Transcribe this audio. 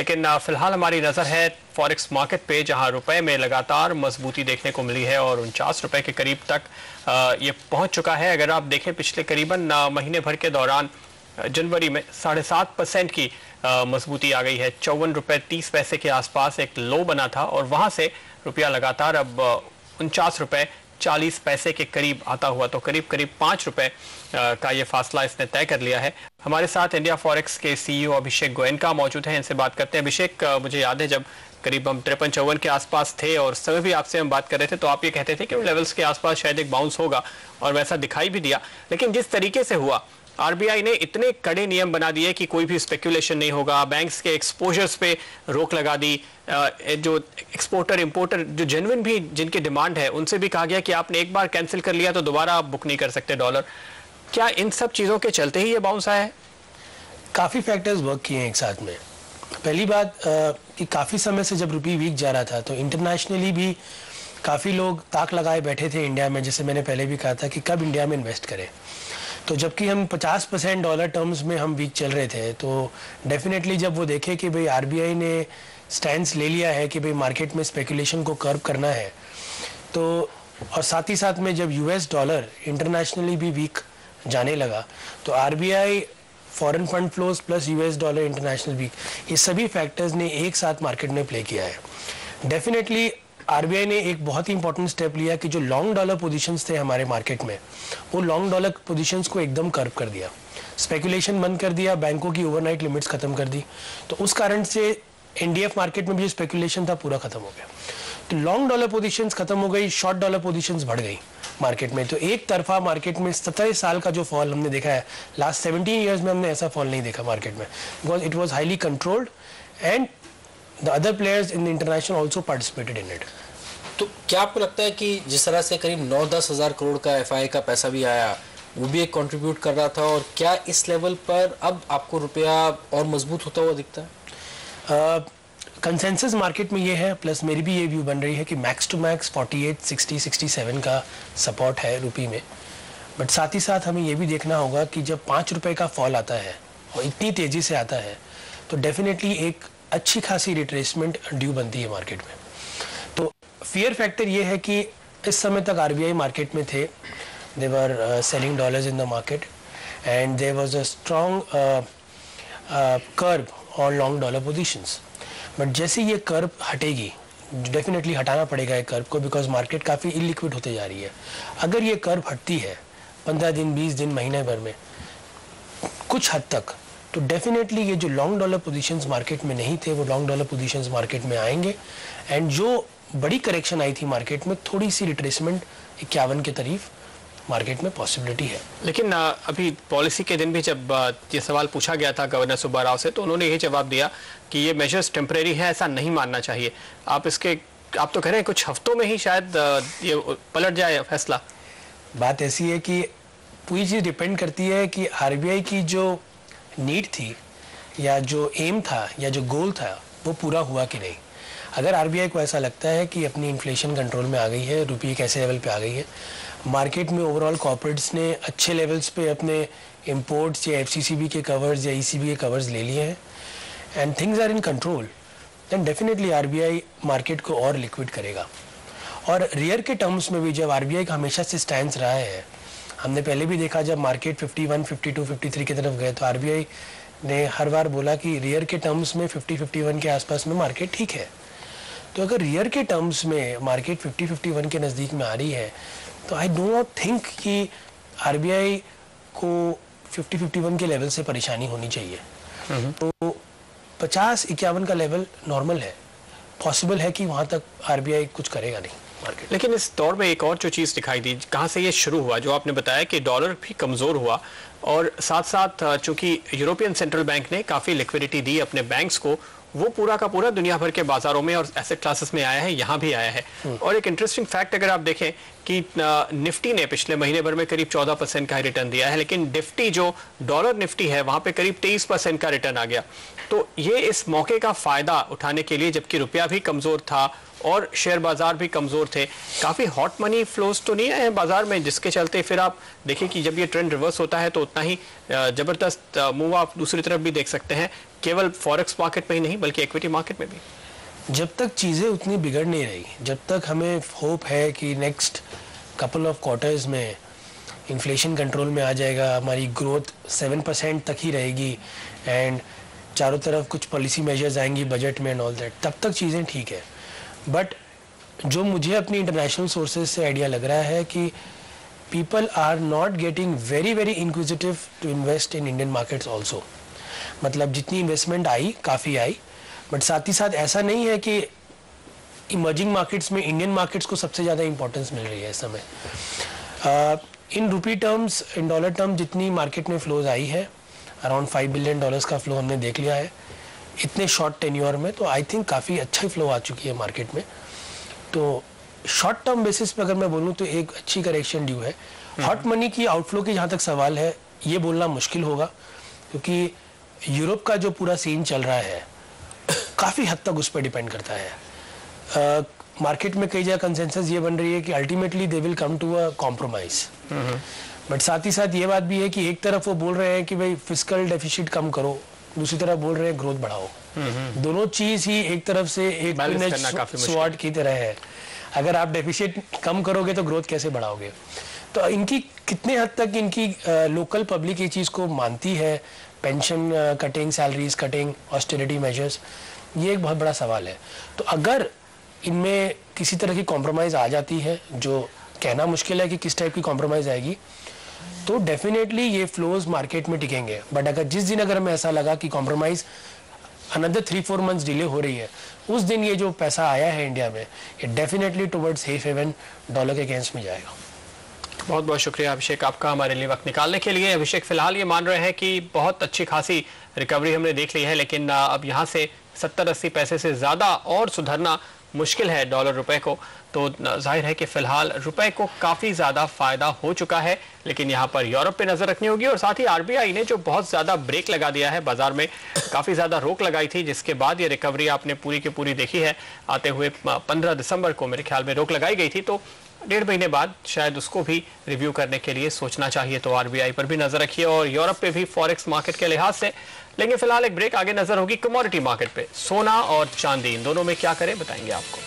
लेकिन फिलहाल हमारी नज़र है फॉरेक्स मार्केट पे, जहां रुपए में लगातार मजबूती देखने को मिली है और 49 रुपए के करीब तक ये पहुंच चुका है। अगर आप देखें पिछले करीबन महीने भर के दौरान जनवरी में 7.5% की मजबूती आ गई है। 54 रुपए 30 पैसे के आसपास एक लो बना था और वहां से रुपया लगातार अब 49 रुपए 40 पैसे के करीब आता हुआ, तो करीब करीब 5 रुपए का ये फासला इसने तय कर लिया है। हमारे साथ इंडिया फॉरेक्स के सीईओ अभिषेक गोयनका मौजूद हैं, इनसे बात करते हैं। अभिषेक, मुझे याद है जब करीब हम 53-54 के आसपास थे और समय भी आपसे हम बात कर रहे थे तो आप ये कहते थे कि उन लेवल्स के आसपास शायद एक बाउंस होगा और वैसा दिखाई भी दिया। लेकिन जिस तरीके से हुआ, आरबीआई ने इतने कड़े नियम बना दिए कि कोई भी स्पेकुलेशन नहीं होगा, बैंक्स के एक्सपोजर्स पे रोक लगा दी, जो एक्सपोर्टर इंपोर्टर जो जेन्युइन भी जिनकी डिमांड है उनसे भी कहा गया कि आपने एक बार कैंसिल कर लिया तो दोबारा आप बुक नहीं कर सकते डॉलर। क्या इन सब चीज़ों के चलते ही ये बाउंस आया है? काफ़ी फैक्टर्स वर्क किए हैं एक साथ में। पहली बात कि काफ़ी समय से जब रुपये वीक जा रहा था तो इंटरनेशनली भी काफ़ी लोग ताक लगाए बैठे थे इंडिया में, जैसे मैंने पहले भी कहा था कि कब इंडिया में इन्वेस्ट करें। तो जबकि हम 50% डॉलर टर्म्स में हम वीक चल रहे थे, तो डेफिनेटली जब वो देखे कि भाई आरबीआई ने स्टैंड ले लिया है कि भाई मार्केट में स्पेकुलेशन को कर्व करना है, तो और साथ ही साथ में जब यूएस डॉलर इंटरनेशनली भी वीक जाने लगा तो RBI foreign fund flows plus US dollar international weak, ये सभी फैक्टर्स ने एक साथ मार्केट में प्ले किया है। डेफिनेटली आरबीआई ने एक बहुत ही इंपॉर्टेंट स्टेप लिया कि जो लॉन्ग डॉलर पोजीशंस थे हमारे मार्केट में, वो लॉन्ग डॉलर पोजीशंस को एकदम कर्व कर दिया, स्पेकुलेशन बंद कर दिया, बैंकों की ओवरनाइट लिमिट्स खत्म कर दी। तो उस कारण से एनडीएफ मार्केट में भी जो स्पेकुलेशन था पूरा खत्म हो गया। तो लॉन्ग डॉलर पोजीशंस खत्म हो गई, शॉर्ट डॉलर पोजीशंस बढ़ गई मार्केट में। तो एक तरफा मार्केट में 17 साल का जो फॉल हमने देखा है, लास्ट 17 ईयर्स में हमने ऐसा फॉल नहीं देखा मार्केट में, because it was highly controlled and the other players in the international also participated in it. तो क्या आपको लगता है कि जिस तरह से करीब 9-10 हज़ार करोड़ का एफआई का पैसा भी आया, वो भी एक कंट्रीब्यूट कर रहा था, और क्या इस लेवल पर अब आपको रुपया और मजबूत होता हुआ दिखता है? कंसेंसस मार्केट में ये है, प्लस मेरी भी ये व्यू बन रही है कि मैक्स टू मैक्स 48, 60, 67 का सपोर्ट है रुपये में। बट साथ ही साथ हमें ये भी देखना होगा कि जब 5 रुपये का फॉल आता है और इतनी तेज़ी से आता है तो डेफिनेटली एक अच्छी खासी रिट्रेसमेंट ड्यू बनती है मार्केट में। तो फियर फैक्टर ये है कि इस समय तक आरबीआई मार्केट में थे, they were selling dollars in the market and there was a strong curve on long dollar positions. But जैसे ये कर्व हटेगी, डेफिनेटली हटाना पड़ेगा ये कर्व को, बिकॉज मार्केट काफ़ी इलिक्विड होते जा रही है। अगर ये कर्व हटती है 15 दिन, 20 दिन, महीने भर में कुछ हद तक, तो डेफिनेटली ये जो लॉन्ग डॉलर पोजीशंस मार्केट में नहीं थे वो लॉन्ग डॉलर पोजीशंस मार्केट में आएंगे एंड जो बड़ी करेक्शन आई थी मार्केट में, थोड़ी सी रिट्रेसमेंट 51 के करीब मार्केट में पॉसिबिलिटी है। लेकिन अभी पॉलिसी के दिन भी जब ये सवाल पूछा गया था गवर्नर सुब्बा राव से, तो उन्होंने ये जवाब दिया कि ये मेजर्स टेम्परेरी है, ऐसा नहीं मानना चाहिए। आप तो कह रहे हैं कुछ हफ्तों में ही शायद ये पलट जाए फैसला। बात ऐसी है कि पूरी चीज़ डिपेंड करती है कि आरबीआई की जो नीड थी या जो एम था या जो गोल था वो पूरा हुआ कि नहीं। अगर आरबीआई को ऐसा लगता है कि अपनी इन्फ्लेशन कंट्रोल में आ गई है, रुपये कैसे लेवल पे आ गई है, मार्केट में ओवरऑल कॉर्पोरेट्स ने अच्छे लेवल्स पे अपने इंपोर्ट्स या एफसीसीबी के कवर्स या ईसीबी के कवर्स ले लिए हैं and things are in control, then definitely RBI market को और लिक्विड करेगा। और रियर के टर्म्स में भी जब आरबीआई का हमेशा से स्टैंड रहा है, हमने पहले भी देखा जब मार्केट 51, 52, 53 की तरफ गए तो आरबीआई ने हर बार बोला कि रियर के टर्म्स में 50-51 के आसपास में मार्केट ठीक है। तो अगर रियर के टर्म्स में मार्केट 50-51 के नज़दीक में आ रही है तो आई डो नॉट थिंक कि आरबीआई को 50-51 के लेवल से परेशानी होनी चाहिए। तो 50-51 का लेवल नॉर्मल है, पॉसिबल है कि वहाँ तक आरबीआई कुछ करेगा नहीं मार्केट। लेकिन इस दौर में एक और जो चीज़ दिखाई दी, कहाँ से ये शुरू हुआ, जो आपने बताया कि डॉलर भी कमज़ोर हुआ और साथ साथ चूंकि यूरोपियन सेंट्रल बैंक ने काफ़ी लिक्विडिटी दी अपने बैंक्स को, वो पूरा का पूरा दुनिया भर के बाजारों में और एसेट क्लासेस में आया है, यहाँ भी आया है। और एक इंटरेस्टिंग फैक्ट अगर आप देखें कि निफ्टी ने पिछले महीने भर में करीब 14% का रिटर्न दिया है, लेकिन निफ्टी जो डॉलर निफ्टी है वहाँ पे करीब 23% का रिटर्न आ गया। तो ये इस मौके का फ़ायदा उठाने के लिए, जबकि रुपया भी कमज़ोर था और शेयर बाजार भी कमजोर थे। काफी हॉट मनी फ्लोज तो नहीं आए हैं बाजार में, जिसके चलते फिर आप देखिए कि जब ये ट्रेंड रिवर्स होता है तो उतना ही जबरदस्त मूव आप दूसरी तरफ भी देख सकते हैं, केवल फॉरेक्स मार्केट में ही नहीं बल्कि इक्विटी मार्केट में भी। जब तक चीज़ें उतनी बिगड़ नहीं रही, जब तक हमें होप है कि नेक्स्ट कपल ऑफ क्वार्टर्स में इन्फ्लेशन कंट्रोल में आ जाएगा, हमारी ग्रोथ 7% तक ही रहेगी एंड चारों तरफ कुछ पॉलिसी मेजर्स आएंगी बजट में एंड ऑल दैट, तब तक चीज़ें ठीक है। बट जो मुझे अपनी इंटरनेशनल सोर्सेज से आइडिया लग रहा है कि people are not getting very very inquisitive to invest in Indian markets also. मतलब जितनी इन्वेस्टमेंट आई काफ़ी आई, बट साथ ही साथ ऐसा नहीं है कि इमर्जिंग मार्केट्स में इंडियन मार्केट्स को सबसे ज़्यादा इंपॉर्टेंस मिल रही है इस समय। In rupee terms, in dollar term जितनी मार्केट में फ्लोज आई है, अराउंड $5 बिलियन का फ्लो हमने देख लिया है इतने शॉर्ट टेन्योर में, तो आई थिंक काफ़ी अच्छा फ्लो आ चुकी है मार्केट में। तो शॉर्ट टर्म बेसिस पे अगर मैं बोलूँ तो एक अच्छी करेक्शन ड्यू है। हॉट मनी की आउटफ्लो की जहाँ तक सवाल है, ये बोलना मुश्किल होगा क्योंकि यूरोप का जो पूरा सीन चल रहा है काफ़ी हद तक उस पर डिपेंड करता है। मार्केट में कई जगह कंसेंसस ये बन रही है कि ultimately they will come to a compromise, but साथ ही साथ ये बात भी है कि एक तरफ वो बोल रहे हैं कि भाई फिस्कल डेफिसिट कम करो, दूसरी तरफ बोल रहे हैं ग्रोथ बढ़ाओ। दोनों चीज ही एक तरफ से एक स्वॉर्ड की तरह है। अगर आप डेफिसिट कम करोगे तो ग्रोथ कैसे बढ़ाओगे? तो इनकी कितने हद तक इनकी लोकल पब्लिक ये चीज को मानती है, pension cutting, salaries cutting, austerity measures, ये एक बहुत बड़ा सवाल है। तो अगर इनमें किसी तरह की कॉम्प्रोमाइज आ जाती है, जो कहना मुश्किल है कि किस टाइप की कॉम्प्रोमाइज आएगी, तो डेफिनेटली ये फ्लोज मार्केट में टिकेंगे। बट अगर जिस दिन अगर हमें ऐसा लगा कि कॉम्प्रोमाइज अनदर 3-4 मंथ्स डिले हो रही है, उस दिन ये जो पैसा आया है इंडिया में, ये definitely towards safe haven dollar के अगेंस्ट में जाएगा। बहुत बहुत शुक्रिया अभिषेक आपका हमारे लिए वक्त निकालने के लिए। अभिषेक फिलहाल ये मान रहे हैं कि बहुत अच्छी खासी रिकवरी हमने देख ली है, लेकिन अब यहाँ से 70-80 पैसे से ज़्यादा और सुधरना मुश्किल है डॉलर रुपए को। तो जाहिर है कि फिलहाल रुपए को काफ़ी ज़्यादा फ़ायदा हो चुका है, लेकिन यहाँ पर यूरोप पे नज़र रखनी होगी। और साथ ही आरबीआई ने जो बहुत ज़्यादा ब्रेक लगा दिया है बाजार में, काफ़ी ज़्यादा रोक लगाई थी, जिसके बाद ये रिकवरी आपने पूरी की पूरी देखी है। आते हुए 15 दिसंबर को मेरे ख्याल में रोक लगाई गई थी, तो 1.5 महीने बाद शायद उसको भी रिव्यू करने के लिए सोचना चाहिए। तो आरबीआई पर भी नज़र रखिए और यूरोप पे भी फॉरेक्स मार्केट के लिहाज से। लेकिन फिलहाल एक ब्रेक, आगे नज़र होगी कमोडिटी मार्केट पे। सोना और चांदी, इन दोनों में क्या करें बताएंगे आपको।